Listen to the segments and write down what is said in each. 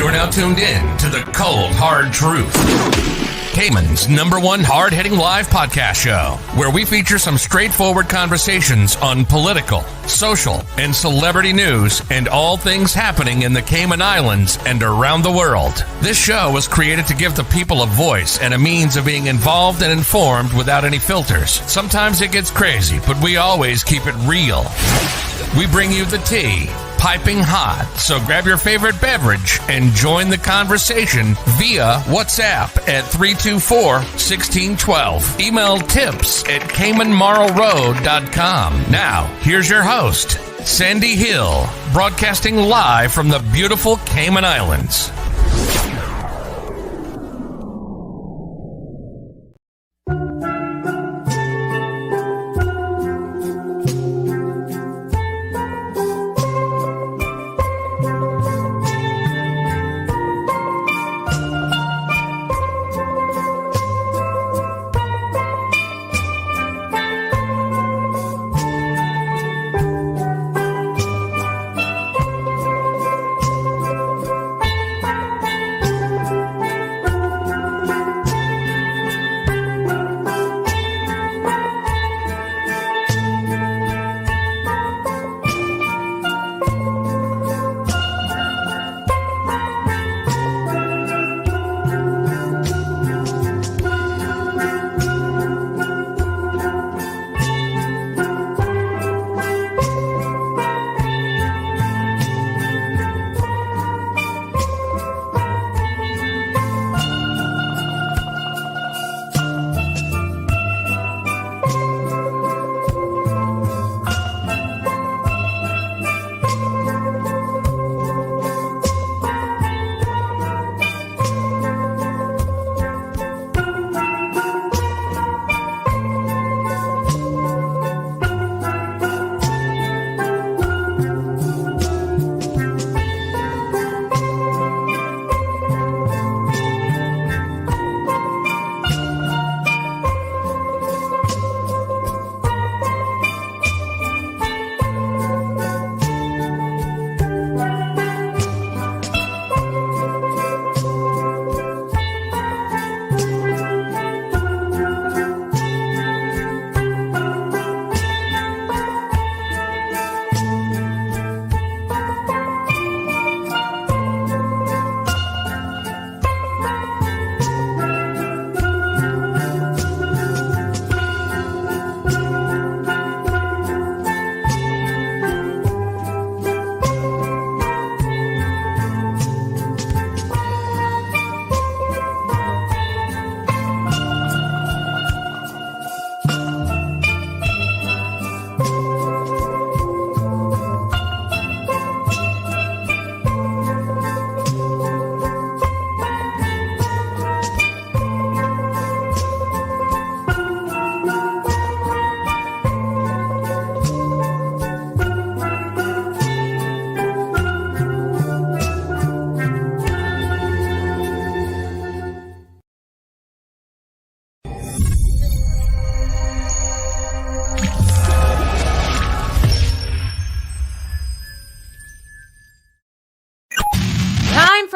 You're now tuned in to the Cold Hard Truth, Cayman's #1 hard-hitting live podcast show, where we feature some straightforward conversations on political, social, and celebrity news and all things happening in the Cayman Islands and around the world. This show was created to give the people a voice and a means of being involved and informed without any filters. Sometimes it gets crazy, but we always keep it real. We bring you the tea, piping hot, so grab your favorite beverage and join the conversation via WhatsApp at 324-1612. Email tips at CaymanMarlRoad.com. Now, here's your host, Sandy Hill, broadcasting live from the beautiful Cayman Islands.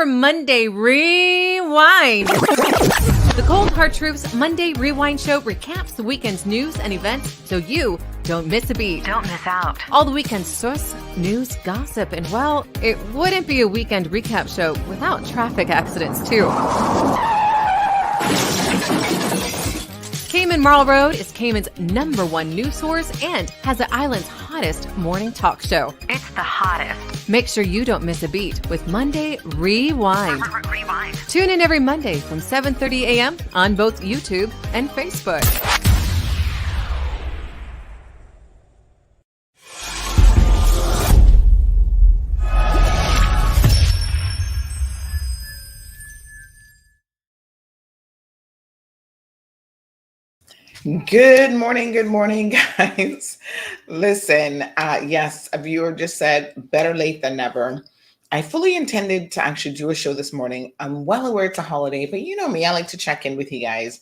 Monday Rewind. The Cold Hard Truth's Monday Rewind show recaps the weekend's news and events so you don't miss a beat. Don't miss out. All the weekend's source, news, gossip, and well, it wouldn't be a weekend recap show without traffic accidents too. Cayman Marl Road is Cayman's #1 news source and has the island's hottest morning talk show. It's the hottest. Make sure you don't miss a beat with Monday Rewind. Rewind. Tune in every Monday from 7:30 a.m. on both YouTube and Facebook. Good morning, guys. Listen, yes, a viewer just said better late than never. I fully intended to actually do a show this morning. I'm well aware it's a holiday, but you know me, I like to check in with you guys.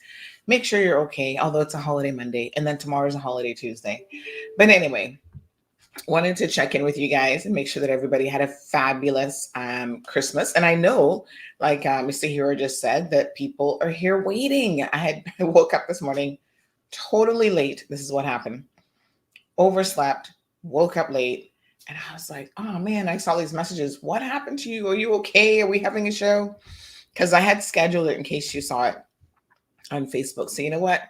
Make sure you're okay, although it's a holiday Monday, and then tomorrow's a holiday Tuesday. But anyway, Wanted to check in with you guys and make sure that everybody had a fabulous Christmas. And I know, like Mr. Hero just said, that people are here waiting. I woke up this morning totally late. This is what happened. Overslept, woke up late, and I was like, oh man, I saw these messages. What happened to you? Are you okay? Are we having a show? Because I had scheduled it in case you saw it on Facebook. So you know what?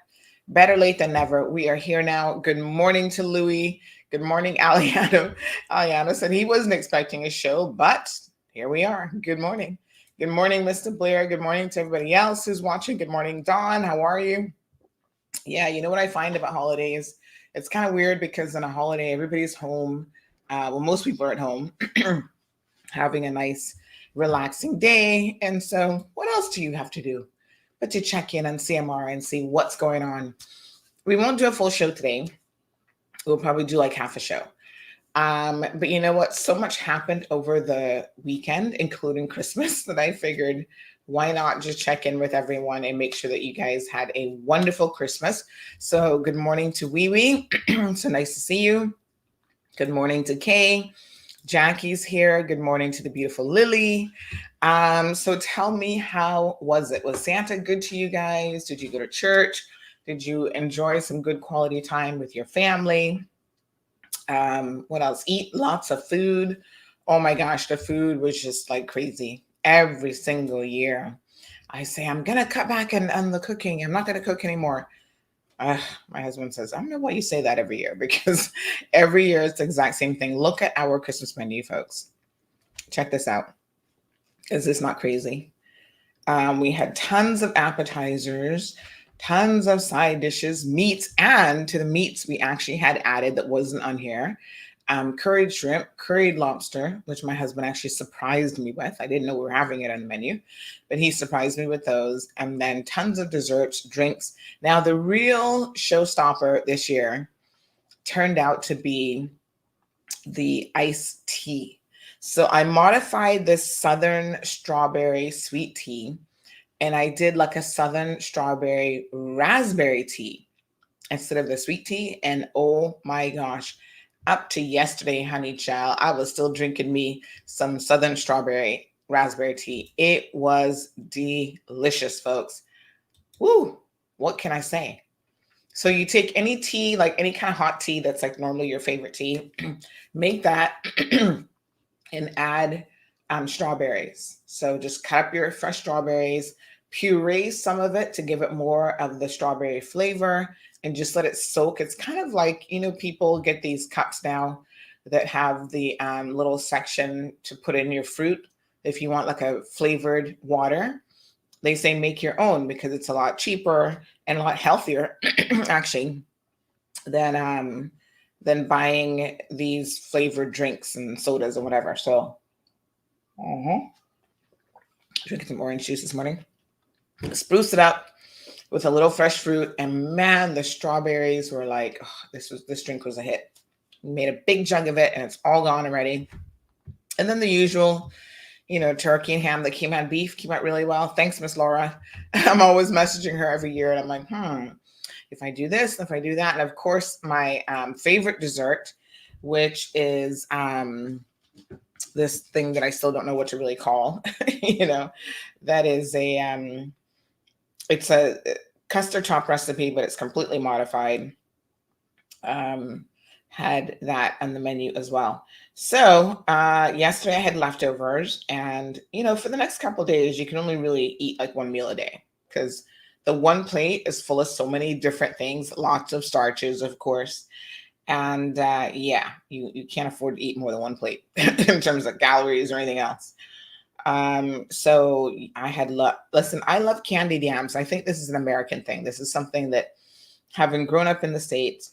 Better late than never. We are here now. Good morning to Louie. Good morning, Aliana. Aliana said he wasn't expecting a show, but here we are. Good morning. Good morning, Mr. Blair. Good morning to everybody else who's watching. Good morning, Dawn. How are you? Yeah, you know what I find about holidays? It's kind of weird because on a holiday, everybody's home. Well, most people are at home having a nice, relaxing day. And so what else do you have to do but to check in on CMR and see what's going on? We won't do a full show today. We'll probably do like half a show. But you know what? So much happened over the weekend, including Christmas, that I figured why not just check in with everyone and make sure that you guys had a wonderful Christmas. So good morning to Wee Wee. So nice to see you. Good morning to Kay. Jackie's here. Good morning to the beautiful Lily. So tell me, how was it? Was Santa good to you guys? Did you go to church? Did you enjoy some good quality time with your family? What else? Eat lots of food. Oh my gosh, the food was just like crazy. Every single year, I say, I'm going to cut back on the cooking. I'm not going to cook anymore. My husband says, I don't know why you say that every year, because every year it's the exact same thing. Look at our Christmas menu, folks. Check this out. Is this not crazy? We had tons of appetizers, tons of side dishes, meats, and to the meats we actually had added that wasn't on here. Curried shrimp, curried lobster, which my husband actually surprised me with. I didn't know we were having it on the menu, but he surprised me with those. And then tons of desserts, drinks. Now, the real showstopper this year turned out to be the iced tea. So I modified this Southern strawberry sweet tea, and I did like a Southern strawberry raspberry tea instead of the sweet tea. And oh my gosh, up to yesterday, honey child, I was still drinking me some Southern strawberry raspberry tea. It was delicious, folks. Woo, what can I say? So you take any tea, like any kind of hot tea that's like normally your favorite tea, make that and add strawberries. So just cut up your fresh strawberries, puree some of it to give it more of the strawberry flavor, and just let it soak. It's kind of like, you know, people get these cups now that have the little section to put in your fruit. If you want like a flavored water, they say make your own because it's a lot cheaper and a lot healthier actually than buying these flavored drinks and sodas and whatever. So drinking some orange juice this morning. Spruce it up with a little fresh fruit, and man, the strawberries were like, oh, this drink was a hit. We made a big jug of it, and it's all gone already. And then the usual, you know, turkey and ham that came out. Beef came out really well. Thanks, Miss Laura. I'm always messaging her every year, and I'm like, if I do this, if I do that, and of course my favorite dessert, which is this thing that I still don't know what to really call. You know, that is it's a custard top recipe, but it's completely modified. Had that on the menu as well. So yesterday I had leftovers, and you know, for the next couple of days, you can only really eat like one meal a day because the one plate is full of so many different things, lots of starches, of course. And yeah, you can't afford to eat more than one plate in terms of calories or anything else. So I had listen, I love candied yams. I think this is an American thing. This is something that, having grown up in the States,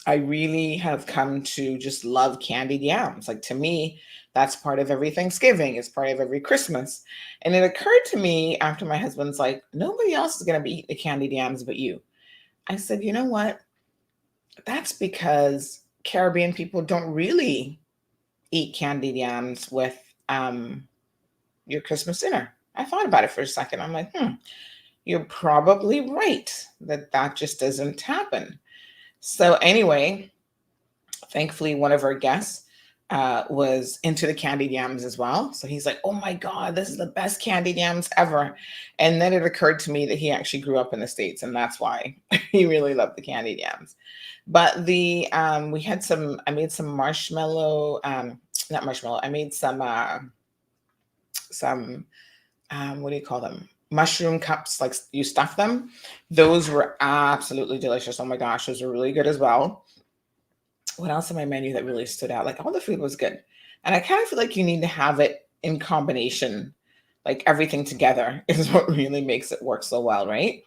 I really have come to just love candied yams. Like, to me, that's part of every Thanksgiving. It's part of every Christmas. And it occurred to me after my husband's like, nobody else is going to be eating the candied yams but you. I said, you know what? That's because Caribbean people don't really eat candied yams with your Christmas dinner. I thought about it for a second. I'm like, you're probably right that just doesn't happen. So anyway, Thankfully, one of our guests was into the candied yams as well. So he's like, oh my God, this is the best candied yams ever. And then it occurred to me that he actually grew up in the States, and that's why he really loved the candied yams. But we had I made some marshmallow, not marshmallow, I made some what do you call them? Mushroom cups, like you stuff them. Those were absolutely delicious. Oh my gosh, those were really good as well. What else on my menu that really stood out? Like all the food was good. And I kind of feel like you need to have it in combination, like everything together is what really makes it work so well, right?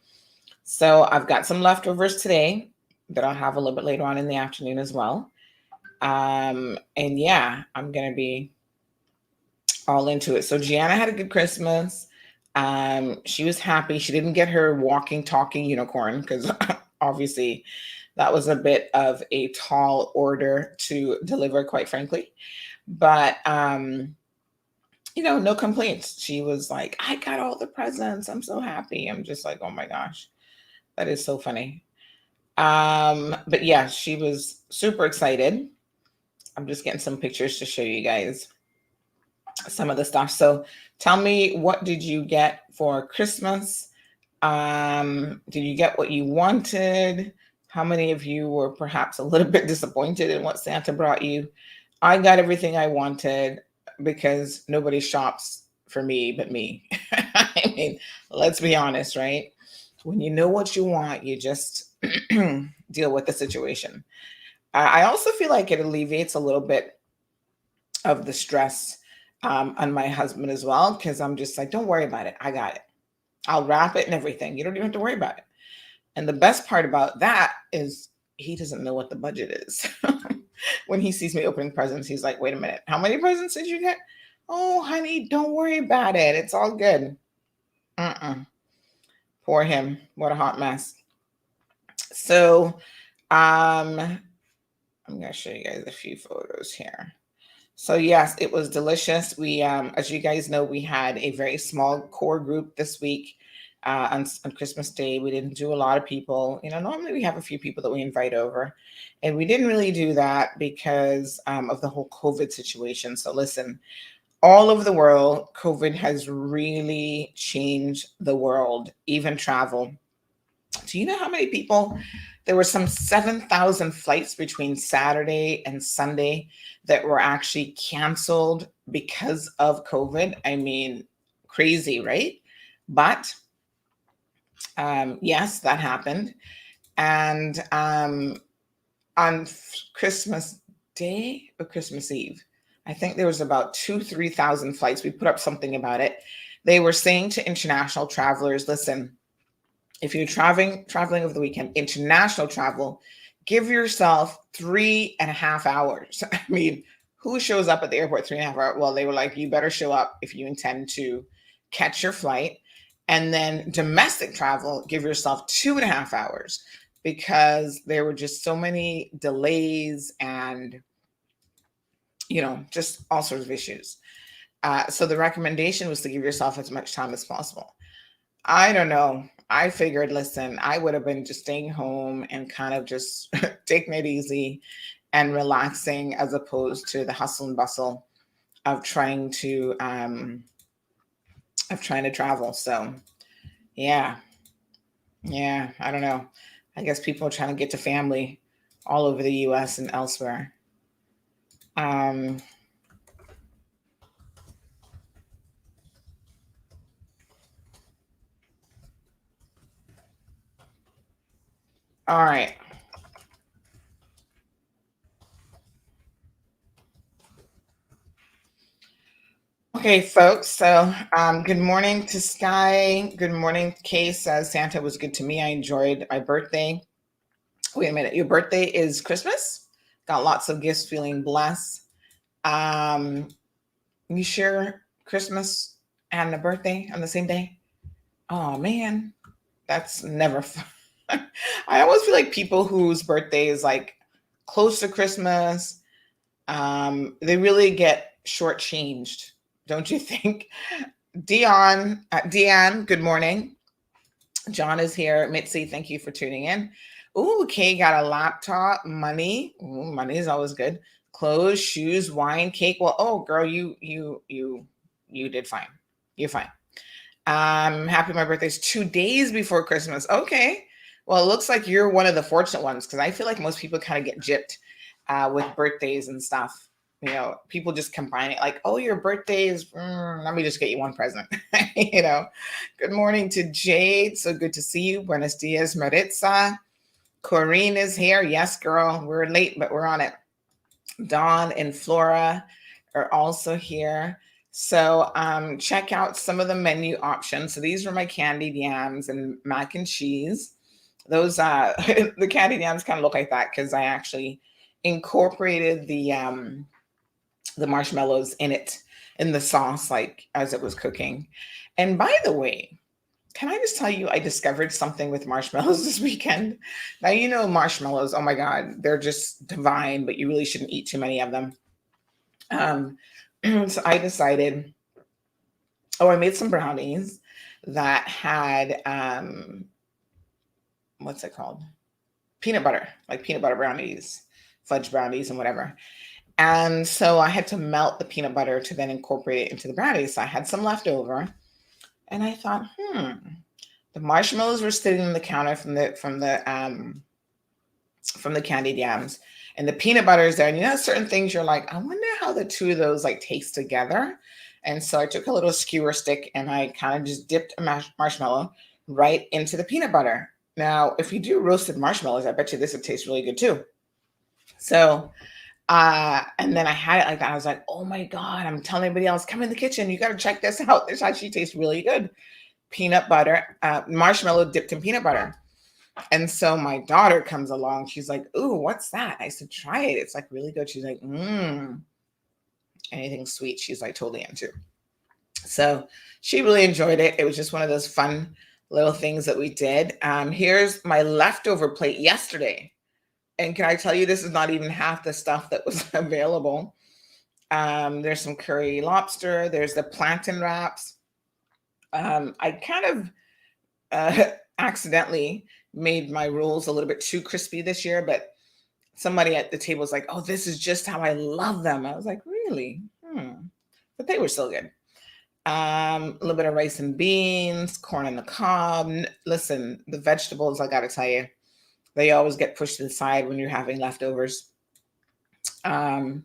So I've got some leftovers today that I'll have a little bit later on in the afternoon as well. And yeah, I'm going to be all into it. So Gianna had a good Christmas. She was happy. She didn't get her walking, talking unicorn because obviously that was a bit of a tall order to deliver, quite frankly. But no complaints. She was like, I got all the presents. I'm so happy. I'm just like, oh my gosh, that is so funny. But yeah, she was super excited. I'm just getting some pictures to show you guys some of the stuff. So tell me, what did you get for Christmas? Did you get what you wanted? How many of you were perhaps a little bit disappointed in what Santa brought you? I got everything I wanted because nobody shops for me but me. I mean, let's be honest, right? When you know what you want, you just deal with the situation. I also feel like it alleviates a little bit of the stress on my husband as well, because I'm just like, don't worry about it. I got it. I'll wrap it and everything. You don't even have to worry about it. And the best part about that is he doesn't know what the budget is. When he sees me opening presents, he's like, wait a minute, how many presents did you get? Oh, honey, don't worry about it. It's all good. Poor him. What a hot mess. So I'm going to show you guys a few photos here. So yes, it was delicious. We, as you guys know, we had a very small core group this week on Christmas Day. We didn't do a lot of people. Normally we have a few people that we invite over, and we didn't really do that because of the whole COVID situation. So listen, all over the world, COVID has really changed the world, even travel. Do you know how many people? There were some 7,000 flights between Saturday and Sunday that were actually canceled because of COVID. I mean, crazy, right? But yes, that happened. And on Christmas Day or Christmas Eve, I think there was about 3,000 flights. We put up something about it. They were saying to international travelers, listen, if you're traveling over the weekend, international travel, give yourself 3.5 hours. I mean, who shows up at the airport 3.5 hours? Well, they were like, you better show up if you intend to catch your flight. And then domestic travel, give yourself 2.5 hours, because there were just so many delays and, just all sorts of issues. So the recommendation was to give yourself as much time as possible. I don't know. I figured, listen, I would have been just staying home and kind of just taking it easy and relaxing, as opposed to the hustle and bustle of trying to travel. So yeah, I don't know. I guess people are trying to get to family all over the US and elsewhere. All right. Okay, folks. So good morning to Sky. Good morning. Kay says Santa was good to me. I enjoyed my birthday. Wait a minute. Your birthday is Christmas? Got lots of gifts, feeling blessed. You share Christmas and a birthday on the same day? Oh man, that's never fun. I always feel like people whose birthday is like close to Christmas, they really get shortchanged, don't you think? Deanne, good morning. John is here. Mitzi, thank you for tuning in. Ooh, Kay got a laptop, money. Ooh, money is always good. Clothes, shoes, wine, cake. Well, oh girl, you did fine. You're fine. Happy my birthday's 2 days before Christmas. Okay. Well, it looks like you're one of the fortunate ones because I feel like most people kind of get gypped with birthdays and stuff. People just combine it like, oh, your birthday is, let me just get you one present. Good morning to Jade. So good to see you. Buenos dias, Maritza. Corinne is here. Yes, girl. We're late, but we're on it. Dawn and Flora are also here. So check out some of the menu options. So these are my candied yams and mac and cheese. Those the candied yams kind of look like that because I actually incorporated the marshmallows in the sauce, like as it was cooking. And by the way, can I just tell you, I discovered something with marshmallows this weekend. Now, marshmallows, oh my God, they're just divine, but you really shouldn't eat too many of them. So I decided, I made some brownies that had, what's it called? Peanut butter, like peanut butter brownies, fudge brownies and whatever. And so I had to melt the peanut butter to then incorporate it into the brownies. So I had some left over. And I thought, the marshmallows were sitting on the counter from the candied yams, and the peanut butter is there. And certain things you're like, I wonder how the two of those like taste together. And so I took a little skewer stick and I kind of just dipped a marshmallow right into the peanut butter. Now, if you do roasted marshmallows, I bet you this would taste really good too. So and then I had it like that. I was like, oh my God, I'm telling everybody else, come in the kitchen. You got to check this out. This actually tastes really good. Peanut butter, marshmallow dipped in peanut butter. And so my daughter comes along. She's like, ooh, what's that? I said, try it. It's like really good. She's like, anything sweet. She's like totally into. So she really enjoyed it. It was just one of those fun little things that we did. Here's my leftover plate yesterday. And can I tell you, this is not even half the stuff that was available. There's some curry lobster. There's the plantain wraps. I kind of accidentally made my rolls a little bit too crispy this year, but somebody at the table was like, oh, this is just how I love them. I was like, really? But they were still good. A little bit of rice and beans, corn on the cob. Listen, the vegetables, I got to tell you, they always get pushed to the side when you're having leftovers. And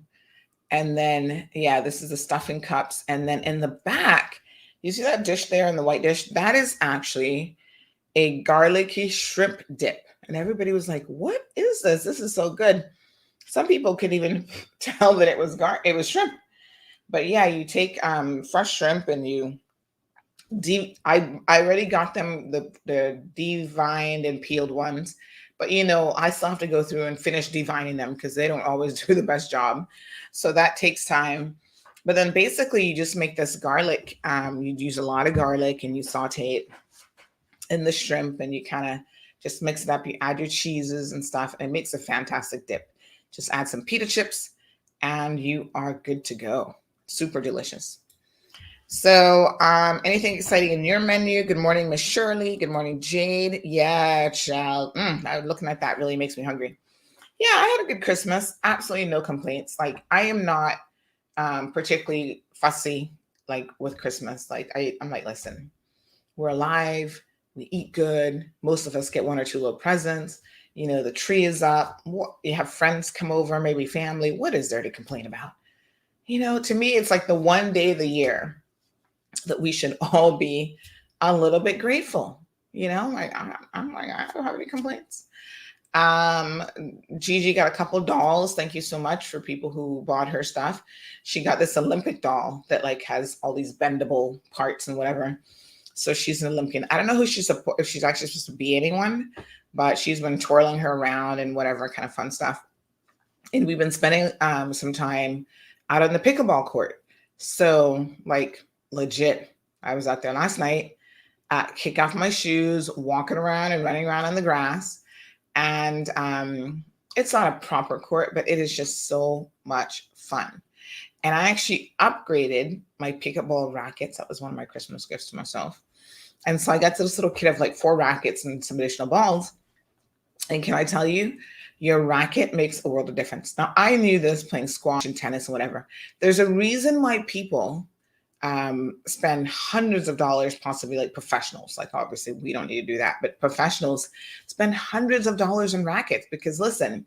then, this is the stuffing cups. And then in the back, you see that dish there in the white dish? That is actually a garlicky shrimp dip. And everybody was like, what is this? This is so good. Some people could even tell that it was shrimp. But you take fresh shrimp and you I already got them, the devined and peeled ones. But, I still have to go through and finish devining them because they don't always do the best job. So that takes time. But then basically you just make this garlic. You use a lot of garlic and you saute it in the shrimp and you kind of just mix it up. You add your cheeses and stuff and it makes a fantastic dip. Just add some pita chips and you are good to go. Super delicious. So anything exciting in your menu? Good morning, Miss Shirley. Good morning, Jade. Yeah, child. Looking at that really makes me hungry. Yeah, I had a good Christmas. Absolutely no complaints. Like I am not particularly fussy like with Christmas. Like I'm like, listen, we're alive. We eat good. Most of us get one or two little presents. The tree is up. You have friends come over, maybe family. What is there to complain about? To me, it's like the one day of the year that we should all be a little bit grateful. Like I'm like, I don't have any complaints. Gigi got a couple dolls. Thank you so much for people who bought her stuff. She got this Olympic doll that like has all these bendable parts and whatever. So she's an Olympian. I don't know if she's actually supposed to be anyone, but she's been twirling her around and whatever kind of fun stuff. And we've been spending some time out on the pickleball court. So like legit, I was out there last night, kick off my shoes, walking around and running around on the grass. And it's not a proper court, but it is just so much fun. And I actually upgraded my pickleball rackets. That was one of my Christmas gifts to myself. And so I got this little kit of like 4 rackets and some additional balls. And can I tell you, your racket makes a world of difference. Now, I knew this playing squash and tennis and whatever. There's a reason why people spend hundreds of dollars, possibly like professionals. Like, obviously, we don't need to do that, but professionals spend hundreds of dollars on rackets because, listen,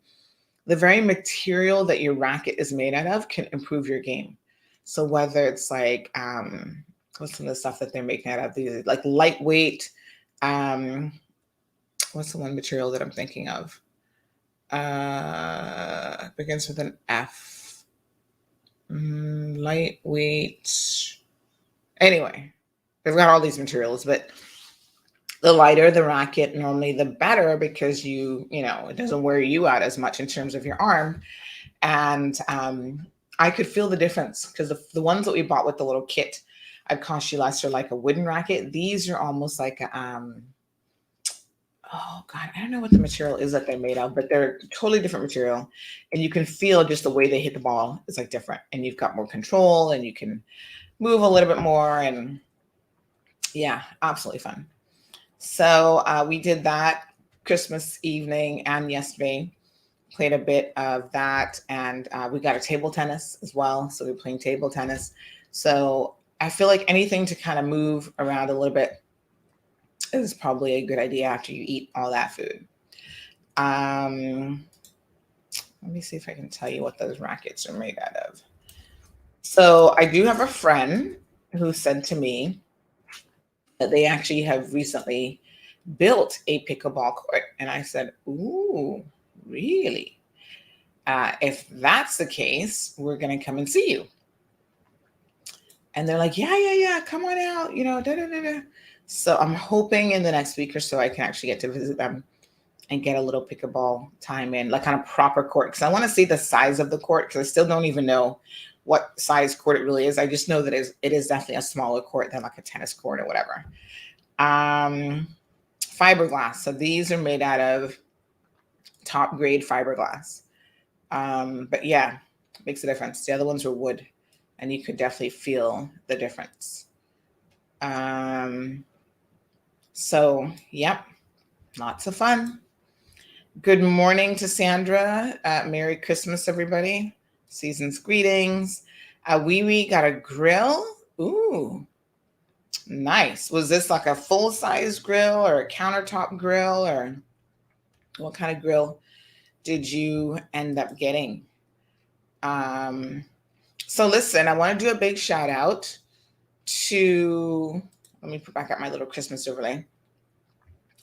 the very material that your racket is made out of can improve your game. So, whether it's like, what's some of the stuff that they're making out of? These like lightweight, what's the one material that I'm thinking of? Begins with an F. Lightweight. Anyway, they've got all these materials, but the lighter the racket, normally the better, because it doesn't wear you out as much in terms of your arm. And I could feel the difference because the ones that we bought with the little kit, I'd cost you less, or like a wooden racket. These are almost like oh God, I don't know what the material is that they're made of, but they're totally different material. And you can feel just the way they hit the ball is like different. And you've got more control and you can move a little bit more. And yeah, absolutely fun. So we did that Christmas evening and yesterday. Played a bit of that. And we got a table tennis as well. So we're playing table tennis. So I feel like anything to kind of move around a little bit is probably a good idea after you eat all that food. Let me see if I can tell you what those rackets are made out of. So I do have a friend who said to me that they actually have recently built a pickleball court. And I said, ooh, really? If that's the case, we're going to come and see you. And they're like, yeah, come on out, So I'm hoping in the next week or so I can actually get to visit them and get a little pickleball time in, like on a proper court. Because I want to see the size of the court, because I still don't even know what size court it really is. I just know that it is definitely a smaller court than like a tennis court or whatever. Fiberglass. So these are made out of top grade fiberglass. But yeah, makes a difference. The other ones were wood, and you could definitely feel the difference. So, yep, lots of fun. Good morning to Sandra. Merry Christmas, everybody. Season's greetings. Wee Wee got a grill. Ooh, nice. Was this like a full-size grill or a countertop grill, or what kind of grill did you end up getting? So listen, I want to do a big shout out to, let me put back up my little Christmas overlay.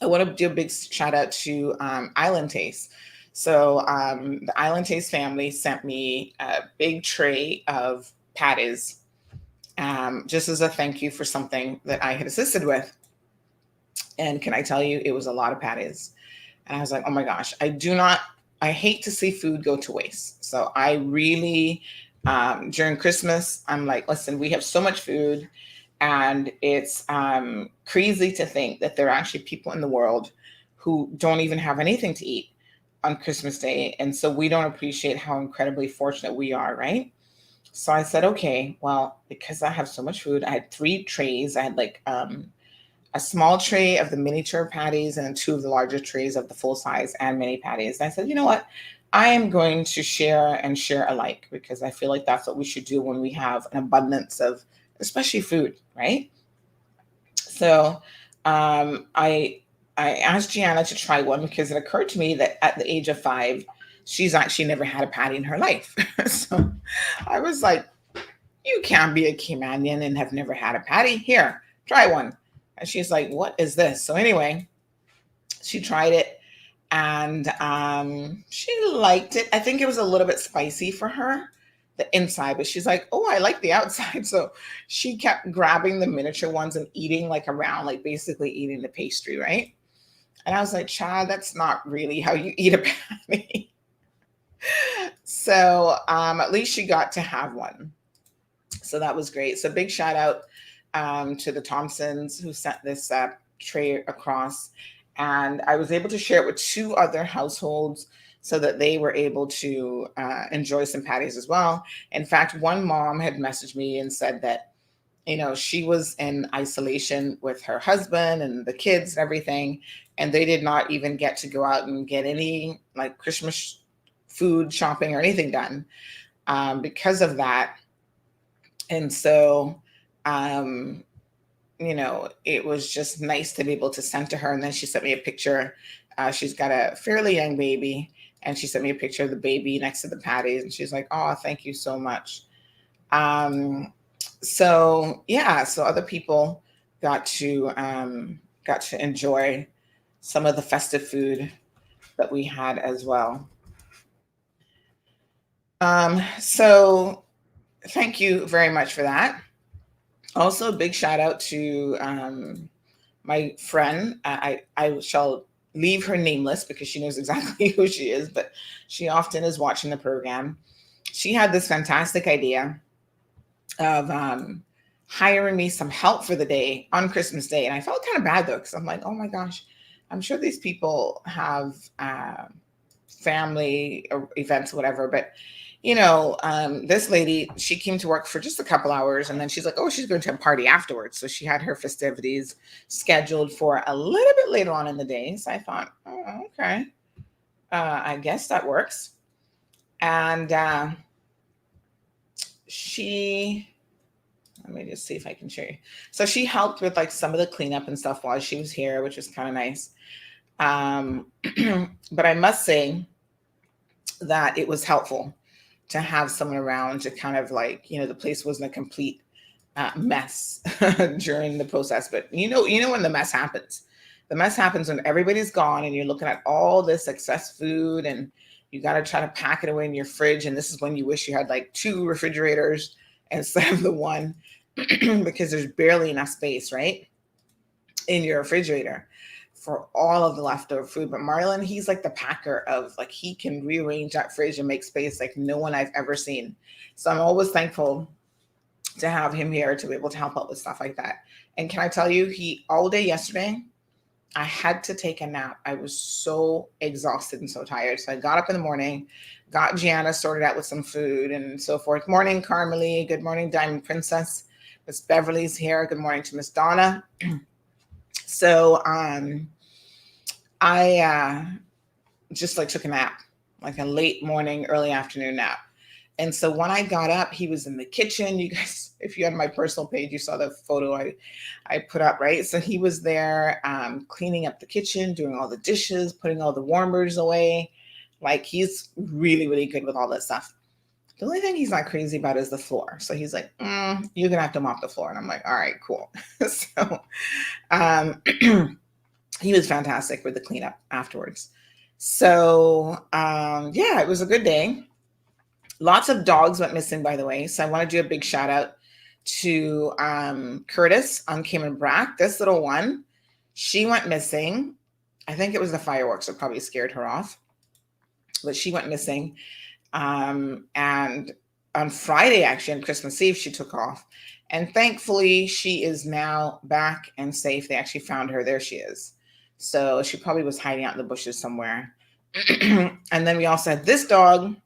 I want to do a big shout out to Island Taste. So the Island Taste family sent me a big tray of patties, just as a thank you for something that I had assisted with. And can I tell you, it was a lot of patties. And I was like, oh my gosh, I hate to see food go to waste. So I really, during Christmas, I'm like, listen, we have so much food. And it's crazy to think that there are actually people in the world who don't even have anything to eat on Christmas Day. And so we don't appreciate how incredibly fortunate we are, right? So I said, okay, well, because I have so much food, I had 3 trays. I had like a small tray of the miniature patties and 2 of the larger trays of the full size and mini patties. And I said, you know what? I am going to share and share alike, because I feel like that's what we should do when we have an abundance of, especially food, right? So I asked Gianna to try one, because it occurred to me that at the age of 5, she's actually never had a patty in her life. So I was like, you can't be a Caymanian and have never had a patty. Here, try one. And she's like, what is this? So anyway, she tried it, and she liked it. I think it was a little bit spicy for her, the inside, but she's like, oh, I like the outside. So she kept grabbing the miniature ones and eating like around, like basically eating the pastry, right? And I was like, child, that's not really how you eat a patty. So at least she got to have one. So that was great. So big shout out to the Thompsons who sent this tray across. And I was able to share it with 2 other households so that they were able to enjoy some patties as well. In fact, one mom had messaged me and said that She was in isolation with her husband and the kids and everything, and they did not even get to go out and get any like Christmas food shopping or anything done because of that. And so, um, it was just nice to be able to send to her. And then she sent me a picture. She's got a fairly young baby, and she sent me a picture of the baby next to the patties, and she's like, "Oh, thank you so much." So yeah, so other people got to enjoy some of the festive food that we had as well. So thank you very much for that. Also, a big shout out to my friend. I shall leave her nameless because she knows exactly who she is, but she often is watching the program. She had this fantastic idea of hiring me some help for the day on Christmas Day. And I felt kind of bad though, because I'm like, oh my gosh, I'm sure these people have family or events, whatever. But, this lady, she came to work for just a couple hours, and then she's like, oh, she's going to a party afterwards. So she had her festivities scheduled for a little bit later on in the day. So I thought, oh, okay, I guess that works. And let me just see if I can show you. So she helped with like some of the cleanup and stuff while she was here, which was kind of nice. But I must say that it was helpful to have someone around to kind of like, the place wasn't a complete mess during the process. But when the mess happens, when everybody's gone and you're looking at all this excess food, and you got to try to pack it away in your fridge. And this is when you wish you had like 2 refrigerators instead of the one, because there's barely enough space, right, in your refrigerator for all of the leftover food. But Marlon, he's like the packer of like, he can rearrange that fridge and make space like no one I've ever seen. So I'm always thankful to have him here to be able to help out with stuff like that. And can I tell you, all day yesterday, I had to take a nap. I was so exhausted and so tired. So I got up in the morning, got Gianna sorted out with some food and so forth. Morning, Carmelie. Good morning, Diamond Princess. Miss Beverly's here. Good morning to Miss Donna. So I just like took a nap, like a late morning, early afternoon nap. And so when I got up, he was in the kitchen. You guys, if you had my personal page, you saw the photo I put up, right? So he was there cleaning up the kitchen, doing all the dishes, putting all the warmers away. Like, he's really, really good with all that stuff. The only thing he's not crazy about is the floor. So he's like, you're going to have to mop the floor. And I'm like, all right, cool. So he was fantastic with the cleanup afterwards. So yeah, it was a good day. Lots of dogs went missing, by the way. So I want to do a big shout out to Curtis on Cayman Brack. This little one, she went missing. I think it was the fireworks that probably scared her off, but she went missing. And on Friday, actually, on Christmas Eve, she took off. And thankfully, she is now back and safe. They actually found her. There she is. So she probably was hiding out in the bushes somewhere. And then we also had this dog.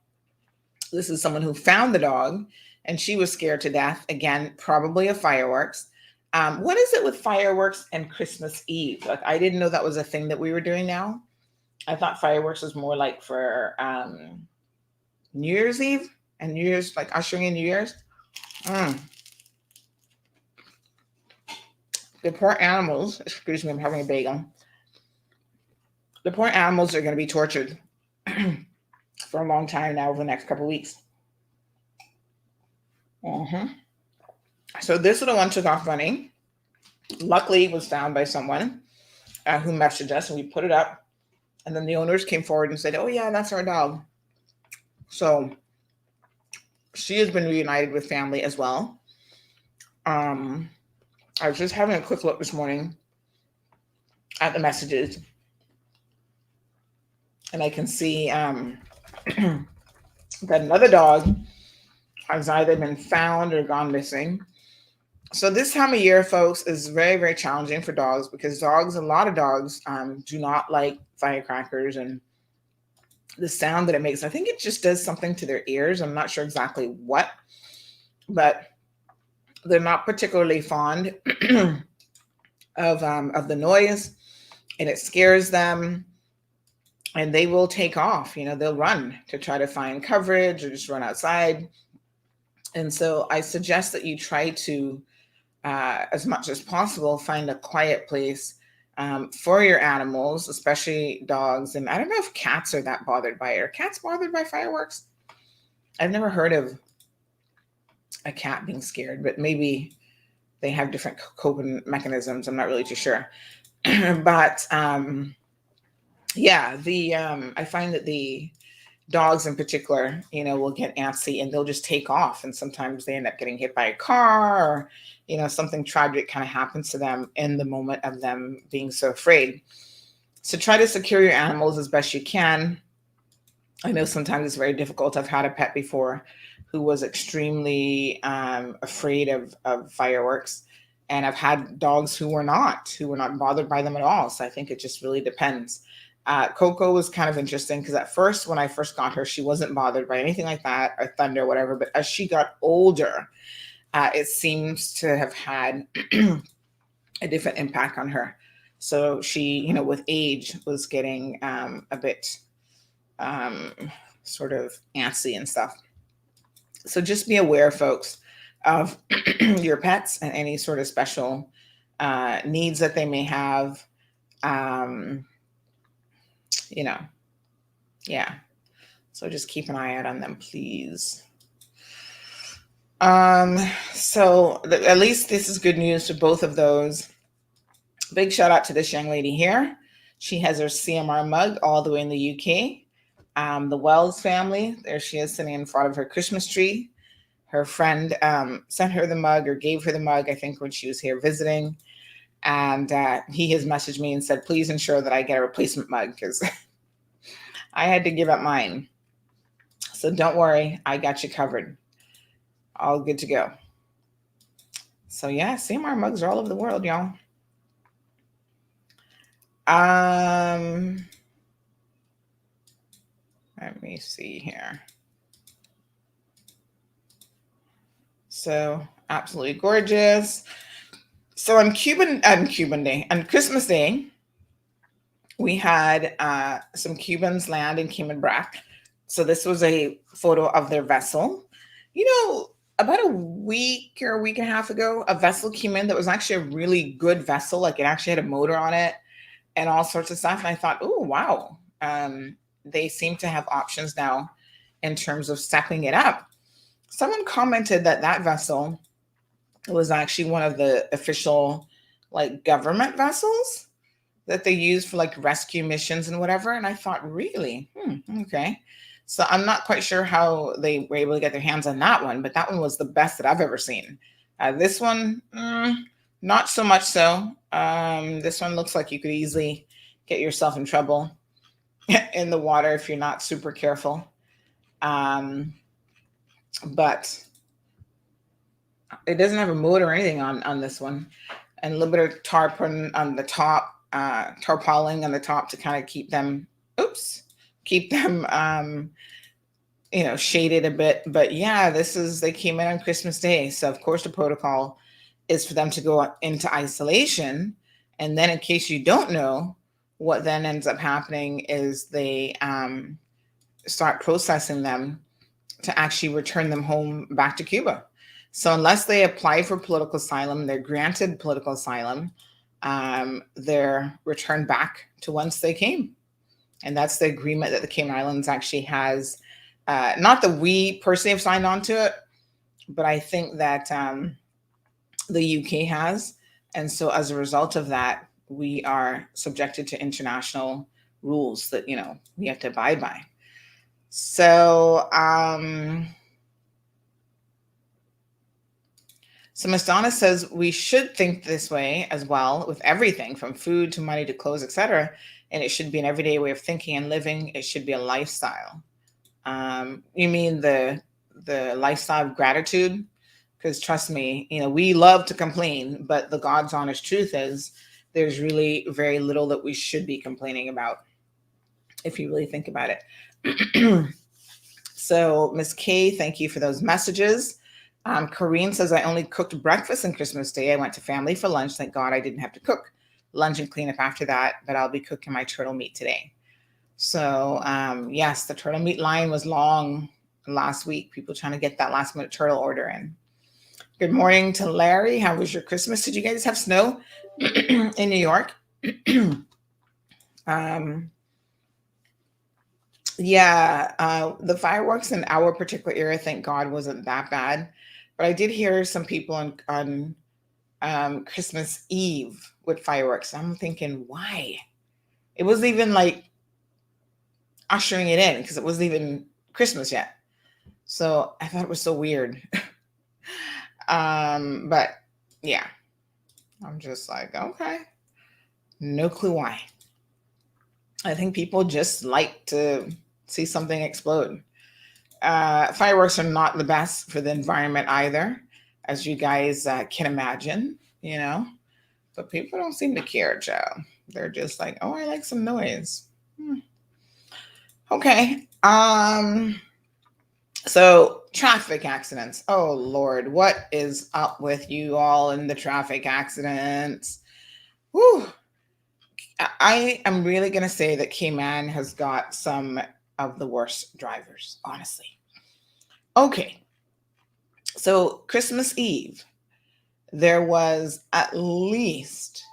This is someone who found the dog, and she was scared to death. Again, probably of fireworks. What is it with fireworks and Christmas Eve? Like, I didn't know that was a thing that we were doing now. I thought fireworks was more like for New Year's Eve and New Year's, like ushering in New Year's. The poor animals, excuse me, I'm having a bagel. The poor animals are going to be tortured for a long time now over the next couple of weeks. So this little one took off running. Luckily, it was found by someone who messaged us, and we put it up. And then the owners came forward and said, oh yeah, that's our dog. So she has been reunited with family as well. I was just having a quick look this morning at the messages, and I can see that another dog has either been found or gone missing. So this time of year, folks, is very, very challenging for dogs, because a lot of dogs do not like firecrackers and the sound that it makes. I think it just does something to their ears. I'm not sure exactly what, but They're not particularly fond of the noise, and it scares them, and they will take off. They'll run to try to find coverage or just run outside. And so I suggest that you try to, as much as possible, find a quiet place for your animals, especially dogs. And I don't know if cats are that bothered by it. Are cats bothered by fireworks? I've never heard of a cat being scared, but maybe they have different coping mechanisms. I'm not really too sure. But yeah, I find that the dogs in particular, will get antsy and they'll just take off. And sometimes they end up getting hit by a car, or, something tragic kind of happens to them in the moment of them being so afraid. So try to secure your animals as best you can. I know sometimes it's very difficult. I've had a pet before who was extremely afraid of fireworks. And I've had dogs who were not bothered by them at all. So I think it just really depends. Coco was kind of interesting because at first, when I first got her, she wasn't bothered by anything like that, or thunder, or whatever. But as she got older, it seems to have had a different impact on her. So she, with age, was getting a bit sort of antsy and stuff. So just be aware, folks, of your pets and any sort of special needs that they may have. Yeah. So just keep an eye out on them, please. So at least this is good news for both of those. Big shout out to this young lady here. She has her CMR mug all the way in the UK. The Wells family, there she is sitting in front of her Christmas tree. Her friend sent her the mug, or gave her the mug, I think, when she was here visiting. And he has messaged me and said, please ensure that I get a replacement mug, because I had to give up mine. So don't worry, I got you covered. All good to go. So yeah, CMR mugs are all over the world, y'all. Let me see here. So absolutely gorgeous. So on Christmas Day, we had some Cubans land in Cayman Brac. So this was a photo of their vessel. About a week or a week and a half ago, a vessel came in that was actually a really good vessel. Like, it actually had a motor on it and all sorts of stuff. And I thought, oh, wow. They seem to have options now in terms of stepping it up. Someone commented that vessel was actually one of the official government vessels that they use for rescue missions and whatever. And I thought, really? Okay. So I'm not quite sure how they were able to get their hands on that one, but that one was the best that I've ever seen. This one, not so much so. This one looks like you could easily get yourself in trouble in the water if you're not super careful. But it doesn't have a motor or anything on this one. And a little bit of tarpaulin on the top, tarpaulin on the top to kind of keep them shaded a bit. But yeah, they came in on Christmas Day. So of course the protocol is for them to go into isolation. And then, in case you don't know, what then ends up happening is they start processing them to actually return them home back to Cuba. So unless they apply for political asylum, they're granted political asylum, they're returned back to whence they came. And that's the agreement that the Cayman Islands actually has. Not that we personally have signed on to it, but I think that the UK has. And so as a result of that, we are subjected to international rules that, we have to abide by. So, so Ms. Donna says we should think this way as well with everything from food to money to clothes, etc. And it should be an everyday way of thinking and living. It should be a lifestyle. You mean the lifestyle of gratitude? Because trust me, we love to complain, but the God's honest truth is there's really very little that we should be complaining about if you really think about it. So Ms. K, thank you for those messages. Corrine says, I only cooked breakfast on Christmas Day. I went to family for lunch. Thank God I didn't have to cook lunch and clean up after that, but I'll be cooking my turtle meat today. So yes, the turtle meat line was long last week. People trying to get that last minute turtle order in. Good morning to Larry. How was your Christmas? Did you guys have snow in New York? The fireworks in our particular area, thank God, wasn't that bad. But I did hear some people on Christmas Eve with fireworks. I'm thinking, why? It wasn't even like ushering it in because it wasn't even Christmas yet. So I thought it was so weird. But yeah, I'm just like, okay, no clue why. I think people just like to see something explode. Fireworks are not the best for the environment either, as you guys can imagine, but people don't seem to care, Joe. They're just like, oh, I like some noise. Okay. So traffic accidents. Oh Lord, what is up with you all in the traffic accidents? Whew. I am really going to say that Cayman has got some of the worst drivers, honestly. Okay. So Christmas Eve, there was at least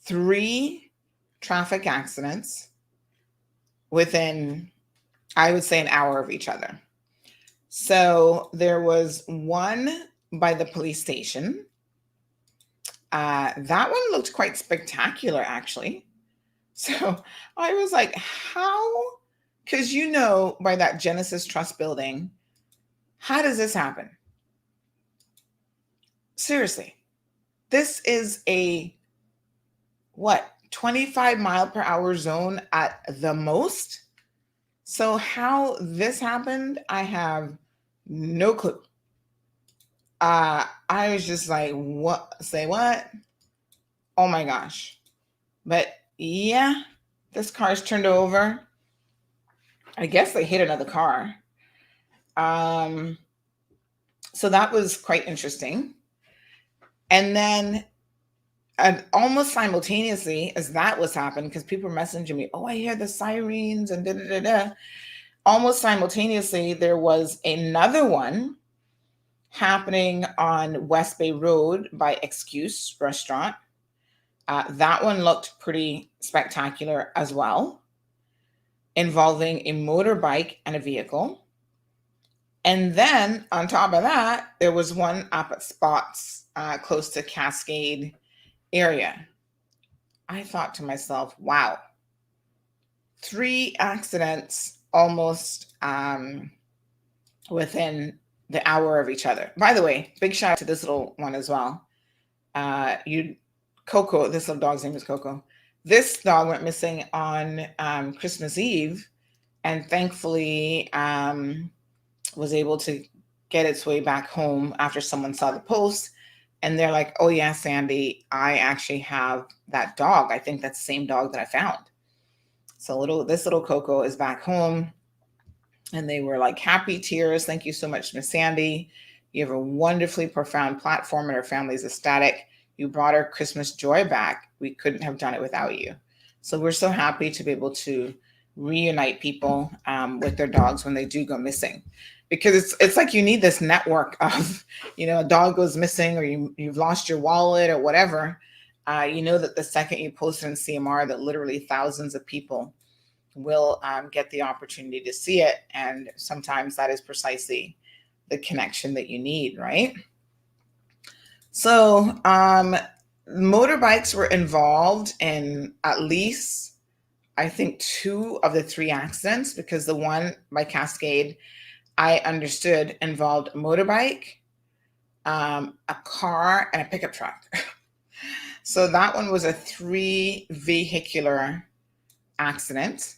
3 traffic accidents within, I would say, an hour of each other. So there was one by the police station. That one looked quite spectacular, actually. So I was like, how? Because by that Genesis Trust building, how does this happen? Seriously, this is a 25 mile per hour zone at the most. So how this happened, I have no clue. I was just like, what? Say what? Oh my gosh. But yeah, this car's turned over. I guess they hit another car. So that was quite interesting. And then almost simultaneously as that was happening, because people were messaging me, oh, I hear the sirens and da-da-da-da. Almost simultaneously, there was another one happening on West Bay Road by Excuse Restaurant. That one looked pretty spectacular as well, involving a motorbike and a vehicle. And then on top of that, there was one up at Spots close to Cascade area. I thought to myself, wow, 3 accidents almost within the hour of each other. By the way, big shout out to this little one as well. Coco, this little dog's name is Coco. This dog went missing on Christmas Eve, and thankfully was able to get its way back home after someone saw the post. And they're like, oh yeah, Sandy, I actually have that dog. I think that's the same dog that I found. So this little Coco is back home. And they were like happy tears. Thank you so much, Miss Sandy. You have a wonderfully profound platform and our family is ecstatic. You brought our Christmas joy back. We couldn't have done it without you. So we're so happy to be able to reunite people with their dogs when they do go missing. Because it's like you need this network of, a dog goes missing or you've lost your wallet or whatever. That the second you post it in CMR, that literally thousands of people will get the opportunity to see it. And sometimes that is precisely the connection that you need, right? So motorbikes were involved in at least, I think, 2 of the 3 accidents, because the one by Cascade, I understood, involved a motorbike, a car, and a pickup truck. So that one was a 3 vehicular accident.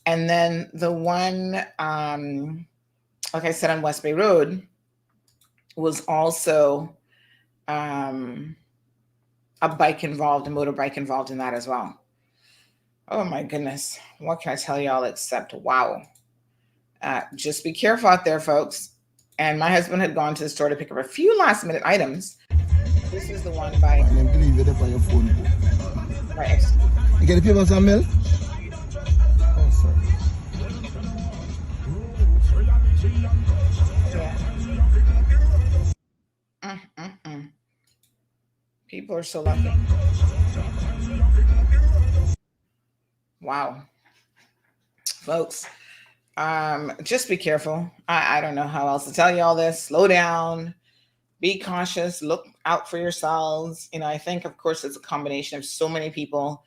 And then the one, like I said, on West Bay Road was also a bike involved, a motorbike involved in that as well. Oh my goodness. What can I tell y'all except wow. Just be careful out there, folks. And my husband had gone to the store to pick up a few last minute items. This is the one by ex. You get the paper, Samuel? Oh, sorry. Yeah. People are so lucky. Wow. Folks, just be careful. I don't know how else to tell you all this. Slow down, be cautious, look out for yourselves. I think, of course, it's a combination of so many people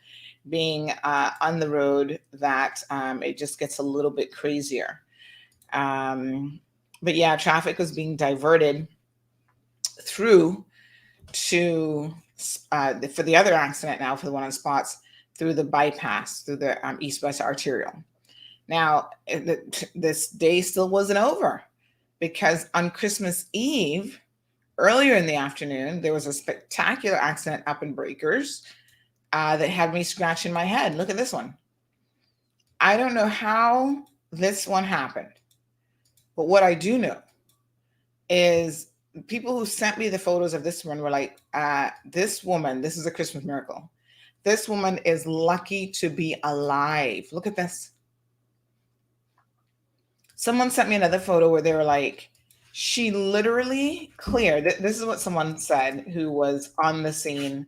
being on the road that it just gets a little bit crazier. But yeah, traffic was being diverted through to for the other accident now, for the one on Spots, through the bypass, through the east-west arterial. Now, this day still wasn't over, because on Christmas Eve, earlier in the afternoon, there was a spectacular accident up in Breakers that had me scratching my head. Look at this one. I don't know how this one happened, but what I do know is people who sent me the photos of this one were like, this woman, this is a Christmas miracle. This woman is lucky to be alive. Look at this. Someone sent me another photo where they were like, she literally cleared. This is what someone said who was on the scene,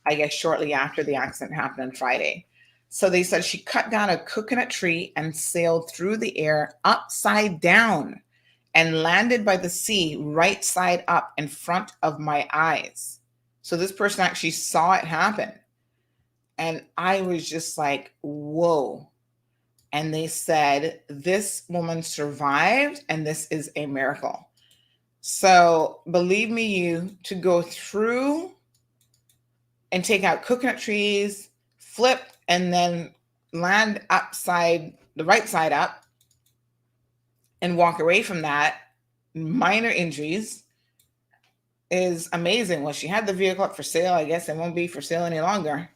I guess, shortly after the accident happened on Friday. So they said she cut down a coconut tree and sailed through the air upside down and landed by the sea right side up in front of my eyes. So this person actually saw it happen. And I was just like, whoa. And they said, this woman survived, and this is a miracle. So believe me, you, to go through and take out coconut trees, flip, and then land upside, the right side up, and walk away from that, minor injuries, is amazing. Well, she had the vehicle up for sale. I guess it won't be for sale any longer.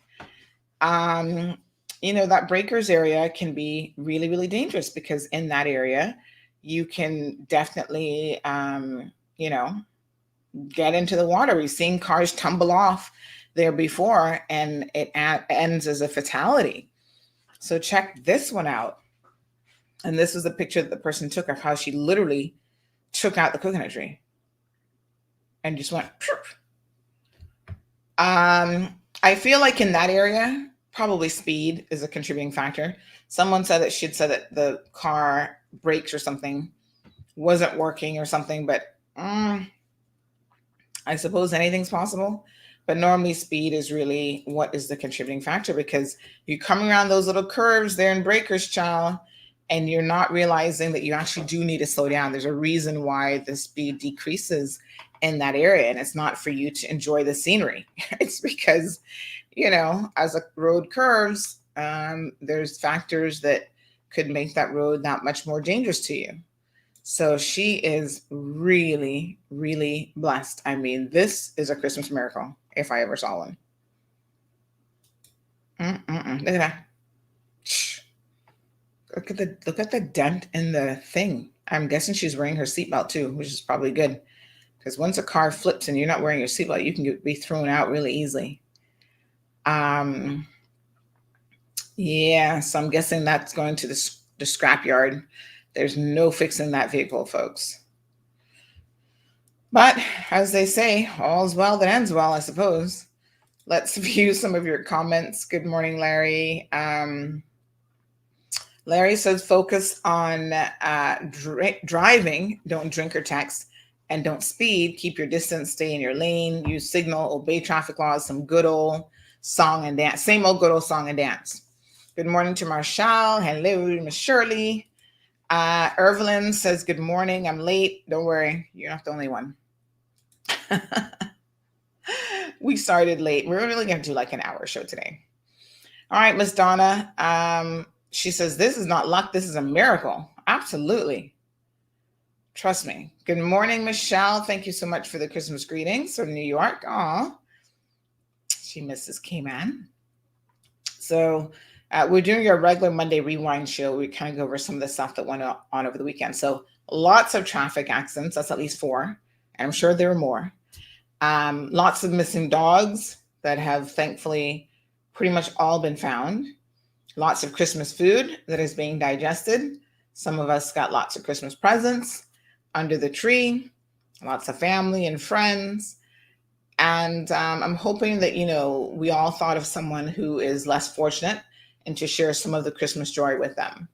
That Breakers area can be really, really dangerous, because in that area, you can definitely, get into the water. We've seen cars tumble off there before, and it ends as a fatality. So check this one out. And this was a picture that the person took of how she literally took out the coconut tree and just went. I feel like in that area, probably speed is a contributing factor. Someone said that she'd said that the car brakes or something wasn't working or something, but I suppose anything's possible. But normally speed is really what is the contributing factor, because you come around those little curves there in Breakers, child, and you're not realizing that you actually do need to slow down. There's a reason why the speed decreases in that area, and it's not for you to enjoy the scenery. It's because, as a road curves, there's factors that could make that road that much more dangerous to you. So she is really, really blessed. I mean, this is a Christmas miracle, if I ever saw one. Look at that. Look at the dent in the thing. I'm guessing she's wearing her seatbelt too, which is probably good, because once a car flips and you're not wearing your seatbelt, you can be thrown out really easily. Yeah, so I'm guessing that's going to the scrapyard. There's no fixing that vehicle, folks. But as they say, all's well that ends well, I suppose. Let's view some of your comments. Good morning, Larry. Larry says, focus on driving. Don't drink or text, and don't speed. Keep your distance. Stay in your lane. Use signal. Obey traffic laws. Some good old song and dance. Same old good old song and dance. Good morning to Marshall. Hello, Miss Shirley. Irvelyn says, good morning. I'm late. Don't worry. You're not the only one. We started late. We're really going to do like an hour show today. All right, Miss Donna. She says, this is not luck. This is a miracle. Absolutely. Trust me. Good morning, Michelle. Thank you so much for the Christmas greetings from New York. Aw. She misses K-Man. So we're doing our regular Monday Rewind show. We kind of go over some of the stuff that went on over the weekend. So lots of traffic accidents. That's at least 4. And I'm sure there are more. Lots of missing dogs that have thankfully pretty much all been found. Lots of Christmas food that is being digested. Some of us got lots of Christmas presents under the tree, lots of family and friends. And I'm hoping that, we all thought of someone who is less fortunate and to share some of the Christmas joy with them.